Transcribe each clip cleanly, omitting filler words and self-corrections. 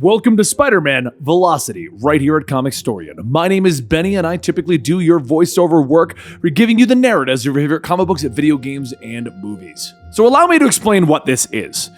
Welcome to Spider-Man Velocity, right here at Comicstorian. My name is Benny, and I typically do your voiceover work, giving you the narratives of your favorite comic books, video games, and movies. So allow me to explain what this is.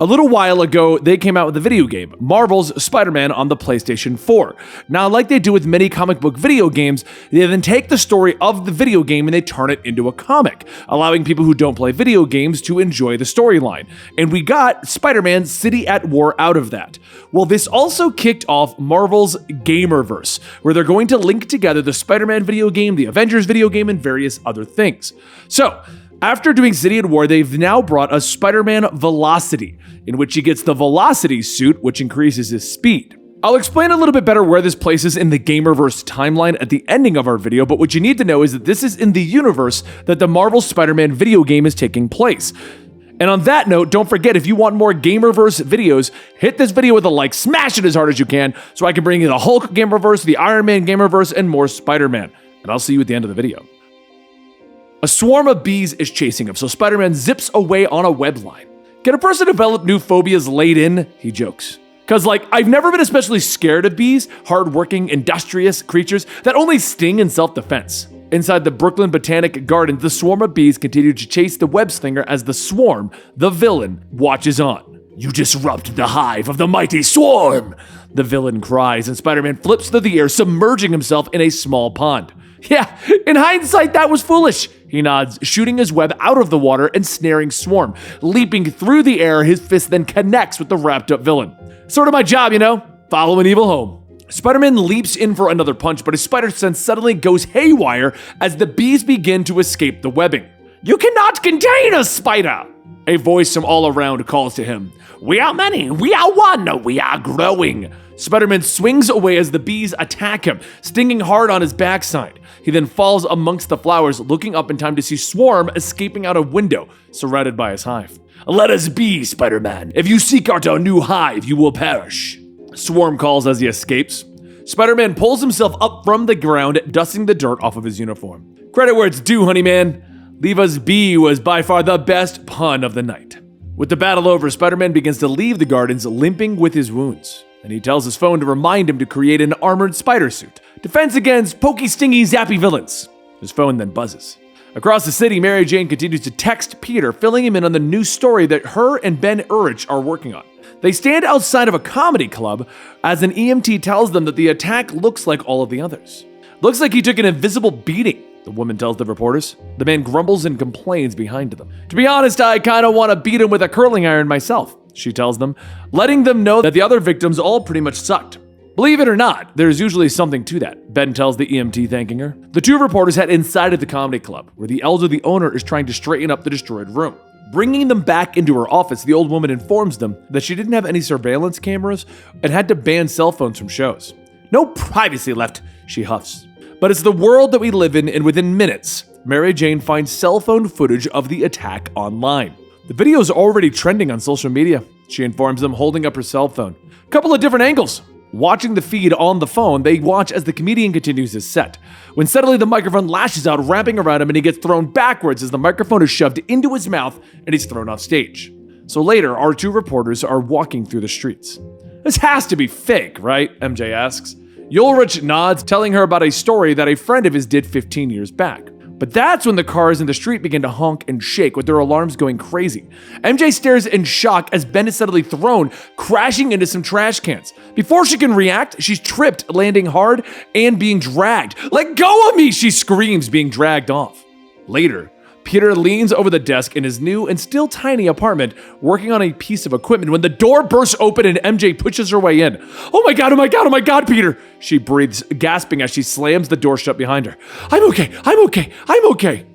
A little while ago, they came out with a video game, Marvel's Spider-Man on the PlayStation 4. Now, like they do with many comic book video games, they then take the story of the video game and they turn it into a comic, allowing people who don't play video games to enjoy the storyline. And we got Spider-Man City at War out of that. Well, this also kicked off Marvel's Gamerverse, where they're going to link together the Spider-Man video game, the Avengers video game, and various other things. So, after doing City at War, they've now brought us Spider-Man Velocity, in which he gets the Velocity suit, which increases his speed. I'll explain a little bit better where this places in the Gamerverse timeline at the ending of our video, but what you need to know is that this is in the universe that the Marvel Spider-Man video game is taking place. And on that note, don't forget, if you want more Gamerverse videos, hit this video with a like, smash it as hard as you can, so I can bring you the Hulk Gamerverse, the Iron Man Gamerverse, and more Spider-Man. And I'll see you at the end of the video. A swarm of bees is chasing him, so Spider-Man zips away on a web line. Can a person develop new phobias late in? He jokes. Cause I've never been especially scared of bees, hardworking, industrious creatures that only sting in self-defense. Inside the Brooklyn Botanic Gardens, the swarm of bees continue to chase the web slinger as the swarm, the villain, watches on. You disrupt the hive of the mighty swarm, the villain cries, and Spider-Man flips through the air, submerging himself in a small pond. Yeah, in hindsight, that was foolish, he nods, shooting his web out of the water and snaring Swarm. Leaping through the air, his fist then connects with the wrapped-up villain. Sort of my job, you know? Follow an evil home. Spider-Man leaps in for another punch, but his spider sense suddenly goes haywire as the bees begin to escape the webbing. You cannot contain us, Spider! A voice from all around calls to him. We are many, we are one, we are growing. Spider-Man swings away as the bees attack him, stinging hard on his backside. He then falls amongst the flowers, looking up in time to see Swarm escaping out a window, surrounded by his hive. Let us be, Spider-Man. If you seek out our new hive, you will perish. Swarm calls as he escapes. Spider-Man pulls himself up from the ground, dusting the dirt off of his uniform. Credit where it's due, honey man. Leave us be was by far the best pun of the night. With the battle over, Spider-Man begins to leave the gardens, limping with his wounds. And he tells his phone to remind him to create an armored spider suit. Defense against pokey, stingy, zappy villains. His phone then buzzes. Across the city, Mary Jane continues to text Peter, filling him in on the new story that her and Ben Urich are working on. They stand outside of a comedy club as an EMT tells them that the attack looks like all of the others. Looks like he took an invisible beating, the woman tells the reporters. The man grumbles and complains behind them. To be honest, I kinda wanna beat him with a curling iron myself, she tells them, letting them know that the other victims all pretty much sucked. Believe it or not, there's usually something to that, Ben tells the EMT, thanking her. The two reporters head inside of the comedy club, where the elderly owner is trying to straighten up the destroyed room. Bringing them back into her office, the old woman informs them that she didn't have any surveillance cameras and had to ban cell phones from shows. No privacy left, she huffs. But it's the world that we live in, and within minutes, Mary Jane finds cell phone footage of the attack online. The video is already trending on social media, she informs them, holding up her cell phone. Couple of different angles. Watching the feed on the phone, they watch as the comedian continues his set, when suddenly the microphone lashes out, wrapping around him, and he gets thrown backwards as the microphone is shoved into his mouth and he's thrown off stage. So later, our two reporters are walking through the streets. This has to be fake, right? MJ asks. Ulrich nods, telling her about a story that a friend of his did 15 years back. But that's when the cars in the street begin to honk and shake, with their alarms going crazy. MJ stares in shock as Ben is suddenly thrown, crashing into some trash cans. Before she can react, she's tripped, landing hard and being dragged. Let go of me, she screams, being dragged off. Later, Peter leans over the desk in his new and still tiny apartment, working on a piece of equipment when the door bursts open and MJ pushes her way in. Oh my god, oh my god, oh my god, Peter! She breathes, gasping as she slams the door shut behind her. I'm okay, I'm okay, I'm okay.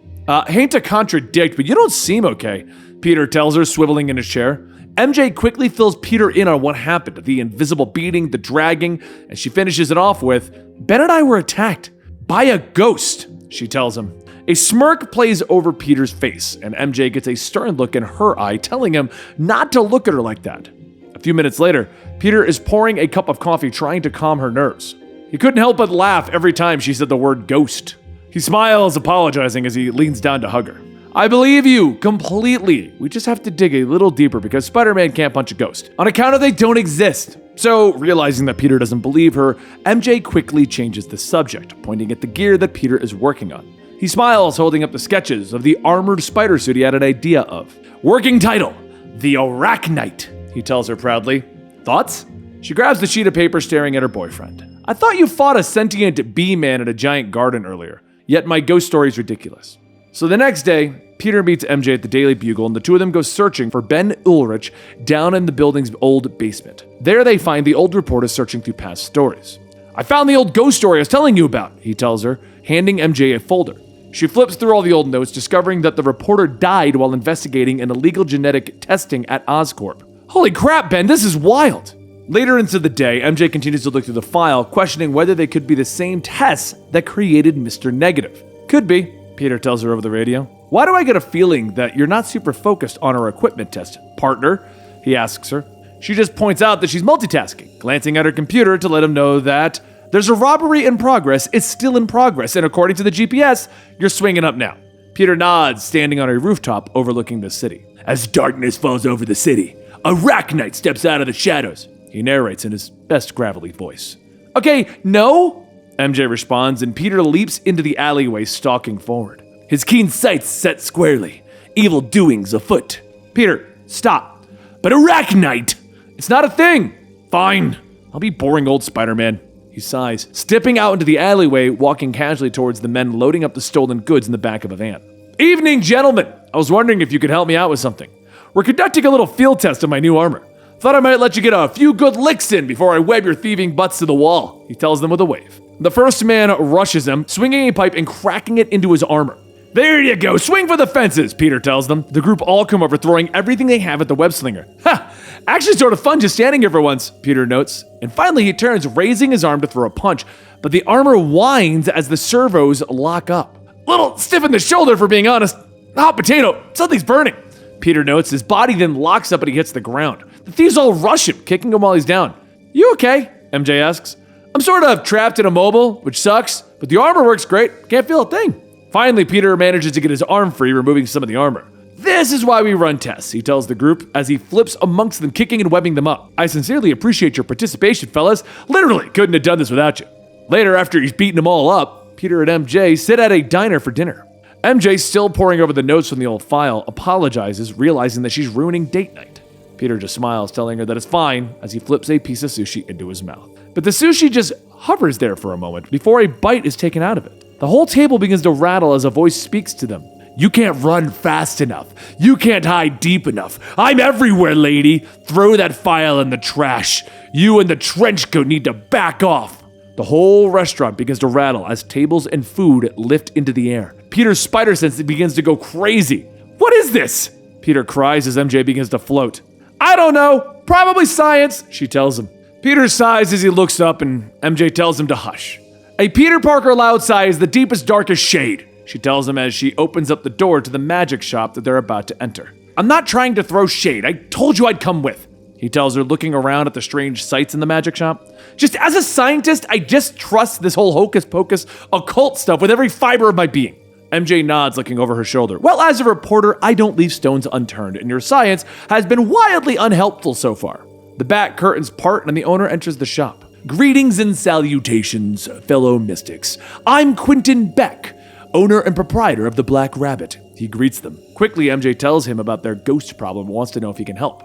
Hate to contradict, but you don't seem okay, Peter tells her, swiveling in his chair. MJ quickly fills Peter in on what happened, the invisible beating, the dragging, and she finishes it off with, Ben and I were attacked by a ghost, she tells him. A smirk plays over Peter's face, and MJ gets a stern look in her eye, telling him not to look at her like that. A few minutes later, Peter is pouring a cup of coffee, trying to calm her nerves. He couldn't help but laugh every time she said the word ghost. He smiles, apologizing as he leans down to hug her. I believe you completely. We just have to dig a little deeper because Spider-Man can't punch a ghost on account of they don't exist. So, realizing that Peter doesn't believe her, MJ quickly changes the subject, pointing at the gear that Peter is working on. He smiles, holding up the sketches of the armored spider suit he had an idea of. Working title, The Arachnite, he tells her proudly. Thoughts? She grabs the sheet of paper, staring at her boyfriend. I thought you fought a sentient bee-man in a giant garden earlier, yet my ghost story's ridiculous. So the next day, Peter meets MJ at the Daily Bugle, and the two of them go searching for Ben Ulrich down in the building's old basement. There they find the old reporter searching through past stories. I found the old ghost story I was telling you about, he tells her, handing MJ a folder. She flips through all the old notes, discovering that the reporter died while investigating an illegal genetic testing at Oscorp. Holy crap, Ben, this is wild! Later into the day, MJ continues to look through the file, questioning whether they could be the same tests that created Mr. Negative. Could be, Peter tells her over the radio. Why do I get a feeling that you're not super focused on our equipment test, partner? He asks her. She just points out that she's multitasking, glancing at her computer to let him know that there's a robbery in progress, it's still in progress, and according to the GPS, you're swinging up now. Peter nods, standing on a rooftop overlooking the city. As darkness falls over the city, a Arachnite steps out of the shadows, he narrates in his best gravelly voice. Okay, no, MJ responds, and Peter leaps into the alleyway, stalking forward. His keen sights set squarely, evil doings afoot. Peter, stop. But Arachnite! It's not a thing! Fine, I'll be boring old Spider-Man. He sighs, stepping out into the alleyway, walking casually towards the men loading up the stolen goods in the back of a van. Evening, gentlemen! I was wondering if you could help me out with something. We're conducting a little field test of my new armor. Thought I might let you get a few good licks in before I web your thieving butts to the wall, he tells them with a wave. The first man rushes him, swinging a pipe and cracking it into his armor. There you go, swing for the fences, Peter tells them. The group all come over, throwing everything they have at the web slinger. Ha! Actually sort of fun just standing here for once, Peter notes. And finally he turns, raising his arm to throw a punch, but the armor whines as the servos lock up. Little stiff in the shoulder, for being honest. Hot potato, something's burning. Peter notes, his body then locks up and he hits the ground. The thieves all rush him, kicking him while he's down. You okay? MJ asks. I'm sort of trapped and immobile, which sucks, but the armor works great. Can't feel a thing. Finally, Peter manages to get his arm free, removing some of the armor. This is why we run tests, he tells the group as he flips amongst them, kicking and webbing them up. I sincerely appreciate your participation, fellas. Literally couldn't have done this without you. Later, after he's beaten them all up, Peter and MJ sit at a diner for dinner. MJ, still poring over the notes from the old file, apologizes, realizing that she's ruining date night. Peter just smiles, telling her that it's fine as he flips a piece of sushi into his mouth. But the sushi just hovers there for a moment before a bite is taken out of it. The whole table begins to rattle as a voice speaks to them. You can't run fast enough. You can't hide deep enough. I'm everywhere, lady. Throw that file in the trash. You and the trench coat need to back off. The whole restaurant begins to rattle as tables and food lift into the air. Peter's spider sense begins to go crazy. What is this? Peter cries as MJ begins to float. I don't know. Probably science, she tells him. Peter sighs as he looks up and MJ tells him to hush. A Peter Parker loud sigh is the deepest, darkest shade, she tells him as she opens up the door to the magic shop that they're about to enter. I'm not trying to throw shade. I told you I'd come with, he tells her, looking around at the strange sights in the magic shop. Just as a scientist, I just trust this whole hocus pocus occult stuff with every fiber of my being. MJ nods, looking over her shoulder. Well, as a reporter, I don't leave stones unturned, and your science has been wildly unhelpful so far. The back curtains part and the owner enters the shop. Greetings and salutations, fellow mystics. I'm Quentin Beck, owner and proprietor of the Black Rabbit. He greets them. Quickly, MJ tells him about their ghost problem and wants to know if he can help.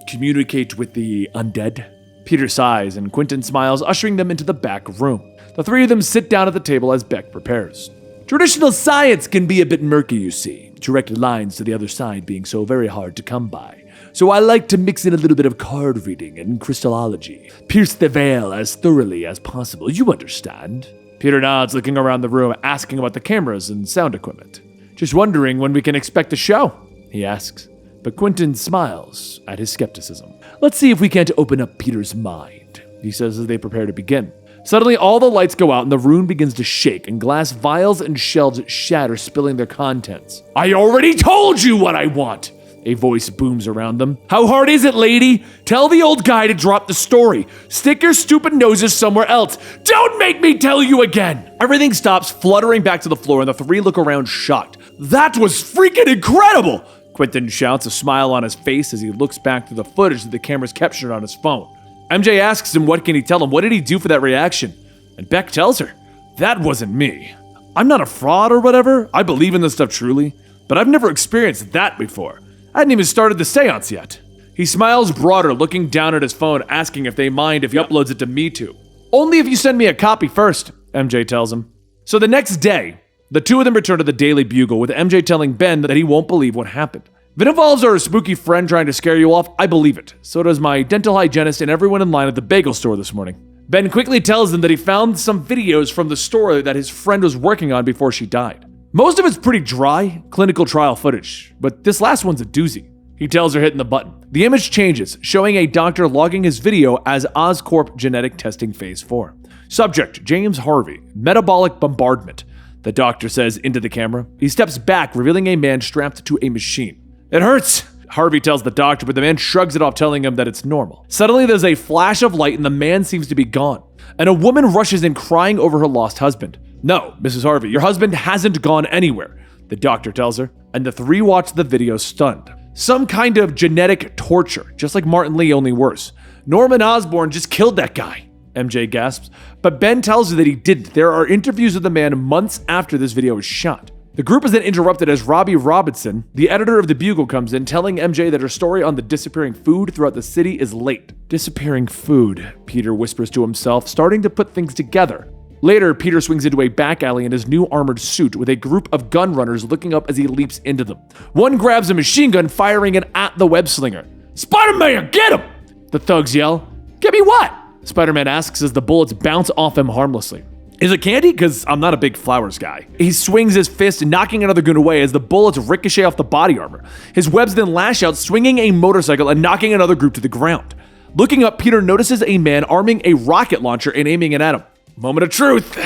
Communicate with the undead? Peter sighs and Quentin smiles, ushering them into the back room. The three of them sit down at the table as Beck prepares. Traditional science can be a bit murky, you see. Direct lines to the other side being so very hard to come by. So I like to mix in a little bit of card reading and crystallology. Pierce the veil as thoroughly as possible, you understand? Peter nods, looking around the room, asking about the cameras and sound equipment. Just wondering when we can expect the show, he asks. But Quentin smiles at his skepticism. Let's see if we can't open up Peter's mind, he says as they prepare to begin. Suddenly, all the lights go out and the room begins to shake, and glass vials and shelves shatter, spilling their contents. I already told you what I want! A voice booms around them. How hard is it, lady? Tell the old guy to drop the story. Stick your stupid noses somewhere else. Don't make me tell you again! Everything stops, fluttering back to the floor, and the three look around shocked. That was freaking incredible! Quentin shouts, a smile on his face as he looks back through the footage that the camera's captured on his phone. MJ asks him what can he tell him, what did he do for that reaction? And Beck tells her, that wasn't me. I'm not a fraud or whatever, I believe in this stuff truly, but I've never experienced that before. I hadn't even started the seance yet. He smiles broader, looking down at his phone, asking if they mind if he uploads it to Me Too. Only if you send me a copy first, MJ tells him. So the next day, the two of them return to the Daily Bugle, with MJ telling Ben that he won't believe what happened. If it involves our spooky friend trying to scare you off, I believe it. So does my dental hygienist and everyone in line at the bagel store this morning. Ben quickly tells them that he found some videos from the store that his friend was working on before she died. Most of it's pretty dry, clinical trial footage, but this last one's a doozy. He tells her hitting the button. The image changes, showing a doctor logging his video as Oscorp genetic testing phase 4. Subject, James Harvey, metabolic bombardment. The doctor says into the camera. He steps back, revealing a man strapped to a machine. It hurts, Harvey tells the doctor, but the man shrugs it off, telling him that it's normal. Suddenly, there's a flash of light and the man seems to be gone. And a woman rushes in crying over her lost husband. No, Mrs. Harvey, your husband hasn't gone anywhere, the doctor tells her, and the three watch the video stunned. Some kind of genetic torture, just like Martin Lee, only worse. Norman Osborn just killed that guy, MJ gasps. But Ben tells her that he didn't. There are interviews of the man months after this video was shot. The group is then interrupted as Robbie Robinson, the editor of the Bugle, comes in, telling MJ that her story on the disappearing food throughout the city is late. Disappearing food, Peter whispers to himself, starting to put things together. Later, Peter swings into a back alley in his new armored suit with a group of gun runners looking up as he leaps into them. One grabs a machine gun, firing it at the web slinger. Spider-Man, get him! The thugs yell. Get me what? Spider-Man asks as the bullets bounce off him harmlessly. Is it candy? Because I'm not a big flowers guy. He swings his fist, knocking another gun away as the bullets ricochet off the body armor. His webs then lash out, swinging a motorcycle and knocking another group to the ground. Looking up, Peter notices a man arming a rocket launcher and aiming it at him. Moment of truth,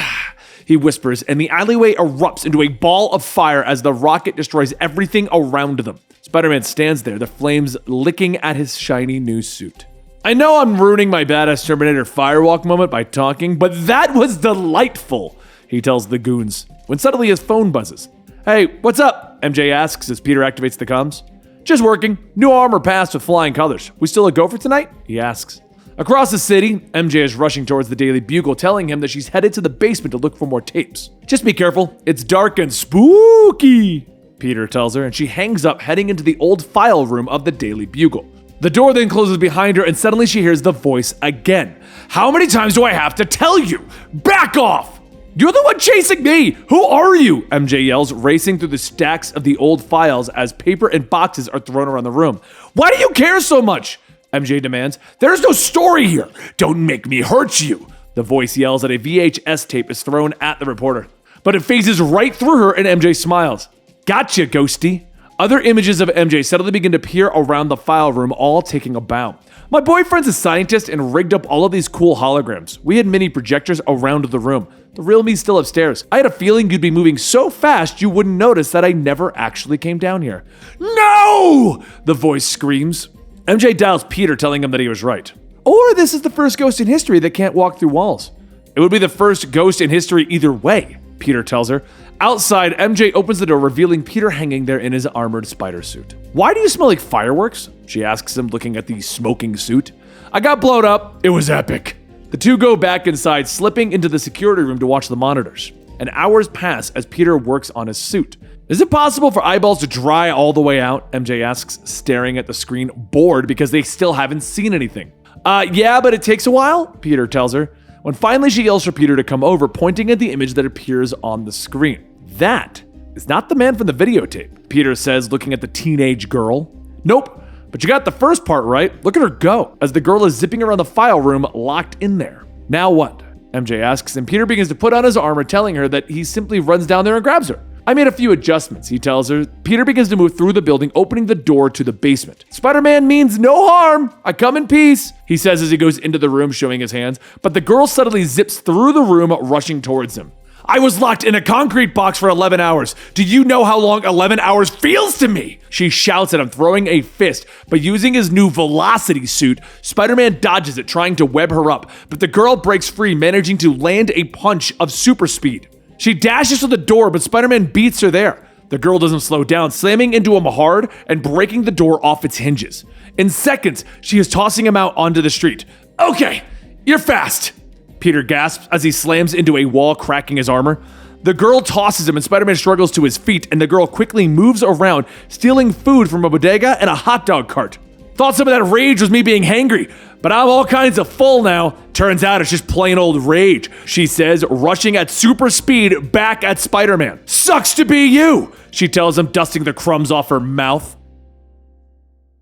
he whispers, and the alleyway erupts into a ball of fire as the rocket destroys everything around them. Spider-Man stands there, the flames licking at his shiny new suit. I know I'm ruining my badass Terminator firewalk moment by talking, but that was delightful, he tells the goons, when suddenly his phone buzzes. Hey, what's up? MJ asks as Peter activates the comms. Just working. New armor passed with flying colors. We still a go for tonight? He asks. Across the city, MJ is rushing towards the Daily Bugle, telling him that she's headed to the basement to look for more tapes. Just be careful, it's dark and spooky, Peter tells her, and she hangs up, heading into the old file room of the Daily Bugle. The door then closes behind her, and suddenly she hears the voice again. How many times do I have to tell you? Back off! You're the one chasing me! Who are you? MJ yells, racing through the stacks of the old files as paper and boxes are thrown around the room. Why do you care so much? MJ demands. There's no story here. Don't make me hurt you. The voice yells as a VHS tape is thrown at the reporter. But it phases right through her and MJ smiles. Gotcha, ghosty. Other images of MJ suddenly begin to appear around the file room, all taking a bow. My boyfriend's a scientist and rigged up all of these cool holograms. We had mini projectors around the room. The real me's still upstairs. I had a feeling you'd be moving so fast you wouldn't notice that I never actually came down here. No! The voice screams. MJ dials Peter, telling him that he was right. Or this is the first ghost in history that can't walk through walls. It would be the first ghost in history either way, Peter tells her. Outside, MJ opens the door, revealing Peter hanging there in his armored spider suit. Why do you smell like fireworks? She asks him, looking at the smoking suit. I got blown up. It was epic. The two go back inside, slipping into the security room to watch the monitors. And hours pass as Peter works on his suit. Is it possible for eyeballs to dry all the way out? MJ asks, staring at the screen, bored because they still haven't seen anything. Yeah, but it takes a while, Peter tells her. When finally she yells for Peter to come over, pointing at the image that appears on the screen. That is not the man from the videotape, Peter says, looking at the teenage girl. Nope, but you got the first part right. Look at her go, as the girl is zipping around the file room, locked in there. Now what? MJ asks, and Peter begins to put on his armor, telling her that he simply runs down there and grabs her. I made a few adjustments, he tells her. Peter begins to move through the building, opening the door to the basement. Spider-Man means no harm. I come in peace, he says as he goes into the room, showing his hands. But the girl suddenly zips through the room, rushing towards him. I was locked in a concrete box for 11 hours. Do you know how long 11 hours feels to me? She shouts at him, throwing a fist, but using his new velocity suit, Spider-Man dodges it, trying to web her up, but the girl breaks free, managing to land a punch of super speed. She dashes to the door, but Spider-Man beats her there. The girl doesn't slow down, slamming into him hard and breaking the door off its hinges. In seconds, she is tossing him out onto the street. "Okay, you're fast," Peter gasps as he slams into a wall, cracking his armor. The girl tosses him and Spider-Man struggles to his feet, and the girl quickly moves around, stealing food from a bodega and a hot dog cart. "Thought some of that rage was me being hangry, but I'm all kinds of full now. Turns out it's just plain old rage," she says, rushing at super speed back at Spider-Man. "Sucks to be you," she tells him, dusting the crumbs off her mouth.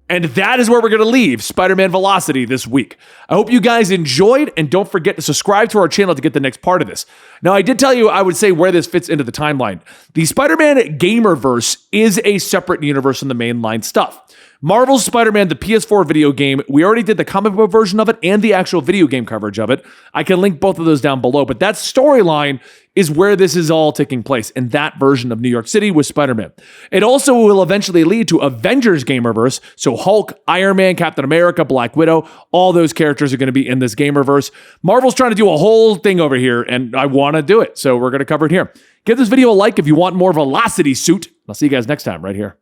And that is where we're going to leave Spider-Man Velocity this week. I hope you guys enjoyed, and don't forget to subscribe to our channel to get the next part of this. Now, I did tell you I would say where this fits into the timeline. The Spider-Man Gamerverse is a separate universe from the mainline stuff. Marvel's Spider-Man, the PS4 video game, we already did the comic book version of it and the actual video game coverage of it. I can link both of those down below, but that storyline is where this is all taking place, in that version of New York City with Spider-Man. It also will eventually lead to Avengers Gamerverse, so Hulk, Iron Man, Captain America, Black Widow, all those characters are going to be in this Gamerverse. Marvel's trying to do a whole thing over here, and I want to do it, so we're going to cover it here. Give this video a like if you want more Velocity Suit. I'll see you guys next time right here.